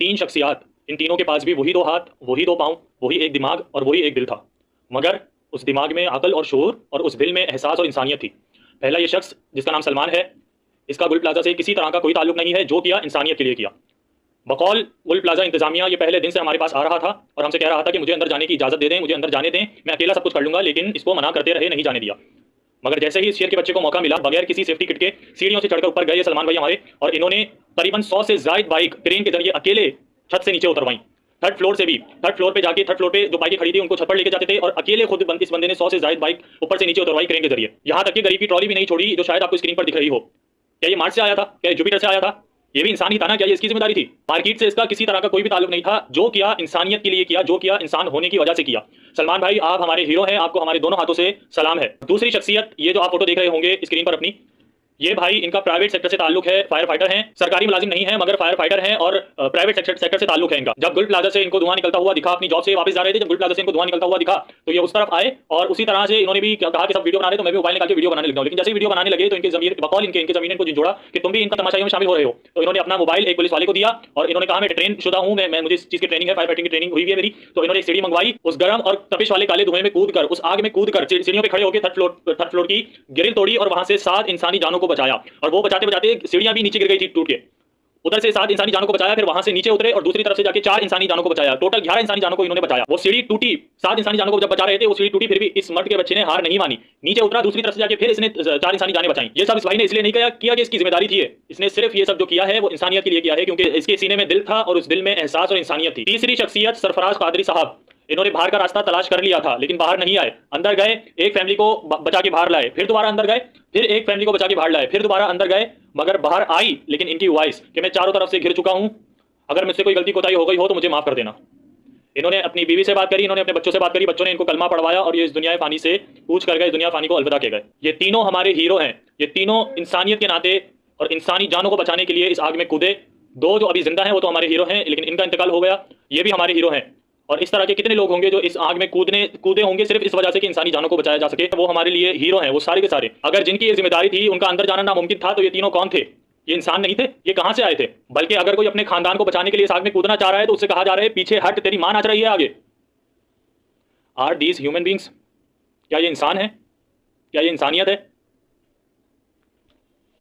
तीन शख्सियात, इन तीनों के पास भी वही दो हाथ, वही दो पाँव, वही एक दिमाग और वही एक दिल था, मगर उस दिमाग में अकल और शूर और उस दिल में एहसास और इंसानियत थी। पहला ये शख्स जिसका नाम सलमान है, इसका गुल प्लाजा से किसी तरह का कोई ताल्लुक नहीं है, जो किया इंसानियत के लिए किया। बकौल गुल प्लाजा इंतजामिया ये पहले दिन से हमारे पास आ रहा था और हमसे कह रहा था कि मुझे अंदर जाने की इजाज़त दे दें, मुझे अंदर जाने दें, मैं अकेला सब कुछ कर लूँगा, लेकिन इसको मना करते रहे, नहीं जाने दिया। मगर जैसे ही इस शेर के बच्चे को मौका मिला, बगैर किसी सेफ्टी किट के सीढ़ियों से चढ़कर ऊपर गए ये सलमान भाई हमारे, और इन्होंने करीबन 100 से ज़ायद बाइक क्रेन के जरिए अकेले छत से नीचे उतरवाई। थर्ड फ्लोर से भी, थर्ड फ्लोर पे जाके, थर्ड फ्लोर पे जो बाइकें खड़ी थी उनको छत पर लेके जाते थे और अकेले खुद इस बंदे ने 100 से ज़ायद बाइक ऊपर से नीचे उतरवाई क्रेन के जरिए। यहाँ तक कि गरीब की ट्रॉली भी नहीं छोड़ी, जो शायद आपको स्क्रीन पर दिख रही हो। क्या ये मार्स से आया था? क्या जुपिटर से आया था? ये भी इंसान ही था ना? क्या ये इसकी जिम्मेदारी थी? मार्केट से इसका किसी तरह का कोई भी ताल्लुक नहीं था। जो किया इंसानियत के लिए किया, जो किया इंसान होने की वजह से किया। सलमान भाई आप हमारे हीरो हैं, आपको हमारे दोनों हाथों से सलाम है। दूसरी शख्सियत, ये जो आप फोटो देख रहे होंगे स्क्रीन पर अपनी, ये भाई इनका प्राइवेट सेक्टर से ताल्लुक है, फायर फाइटर हैं, सरकारी मुलाजिम नहीं है मगर फायर फाइटर हैं और प्राइवेट सेक्टर से ताल्लुक है इनका। जब गुल प्लाजा से इनको धुआं निकलता हुआ दिखा, अपनी जॉब से वापस जा रहे थे, जब गुल प्लाजा से इनको धुआं निकलता हुआ दिखा तो ये उस तरफ आए और उसी तरह से इन्होंने भी कहा कि सब वीडियो बना रहे, तो मैं भी मोबाइल निकाल के वीडियो बनाने लगा। लेकिन जैसे वीडियो बनाने लगे तो इनके जमीर बकौल इनके जमीन को जोड़ा कि तुम भी इनका तमाशाई में शामिल हो रहे हो, तो इन्होंने अपना मोबाइल एक पुलिस वाले को दिया और इन्होंने कहा मैं ट्रेन शुदा हूं, मैं मुझे इस चीज की ट्रेनिंग है, फायर फाइटिंग की ट्रेनिंग हुई है मेरी। तो इन्होंने एक सीढ़ी मंगवाई, उस गर्म और तपिश वाले काले धुएं में कूद कर, उस आग में कूद कर सीढ़ियों पे खड़े होकर थर्ड फ्लोर की ग्रिल तोड़ी और वहां से 7 इंसानी जानों को बचाया। और वो बचाते बचाते सीढ़ियां भी नीचे गिर गई थी टूट के, उधर से 7 इंसानी जानों को बचाया, फिर वहां से नीचे उतरे और दूसरी तरफ से जाके 4 इंसानी जानों को बचाया। टोटल 11 इंसानी जानों को इन्होंने बचाया। वो सीढ़ी टूटी, 7 इंसानी जानों को जब बचा रहे थे वो सीढ़ी टूटी, फिर भी इस मर्द के बच्चे ने हार नहीं मानी, नीचे उतरा, दूसरी तरफ से जाके फिर इसने 4 इंसानी जानें बचाई। ये सब इस भाई ने इसलिए नहीं किया कि इसकी जिम्मेदारी थी, इसने सिर्फ ये सब जो किया है वो इंसानियत के लिए किया है, क्योंकि इसके सीने में दिल था और उस दिल में एहसास और इंसानियत थी। तीसरी शख्सियत सरफराज कादरी साहब, इन्होंने बाहर का रास्ता तलाश कर लिया था लेकिन बाहर नहीं आए। अंदर गए, एक फैमिली को बचा के बाहर लाए, फिर दोबारा अंदर गए, फिर एक फैमिली को बचा के बाहर लाए, फिर दोबारा अंदर गए, मगर बाहर आई लेकिन इनकी वॉइस कि मैं चारों तरफ से घिर चुका हूं, अगर मुझसे कोई गलती कोताही हो गई हो तो मुझे माफ कर देना। इन्होंने अपनी बीवी से बात करी, इन्होंने अपने बच्चों से बात करी, बच्चों ने इनको कलमा पढ़वाया और ये इस दुनिया फानी से पूछ कर गए, दुनिया फानी को अलविदा कह गए। ये तीनों हमारे हीरो हैं, ये तीनों इंसानियत के नाते और इंसानी जानों को बचाने के लिए इस आग में कूदे। 2 जो अभी जिंदा हैं वो तो हमारे हीरो हैं, लेकिन इनका इंतकाल हो गया, ये भी हमारे हीरो हैं। और इस तरह के कितने लोग होंगे जो इस आग में कूदे होंगे सिर्फ इस वजह से कि इंसानी जानों को बचाया जा सके, वो हमारे लिए हीरो हैं, वो सारे के सारे। अगर जिनकी ये जिम्मेदारी थी उनका अंदर जाना नामुमकिन था तो ये तीनों कौन थे? ये इंसान नहीं थे, ये कहां से आए थे? बल्कि अगर कोई अपने खानदान को बचाने के लिए इस आग में कूदना चाह रहा है तो उससे कहा जा रहा है पीछे हट, तेरी मां नाच रही है आगे। Are these human beings? क्या ये इंसान है? क्या ये इंसानियत है?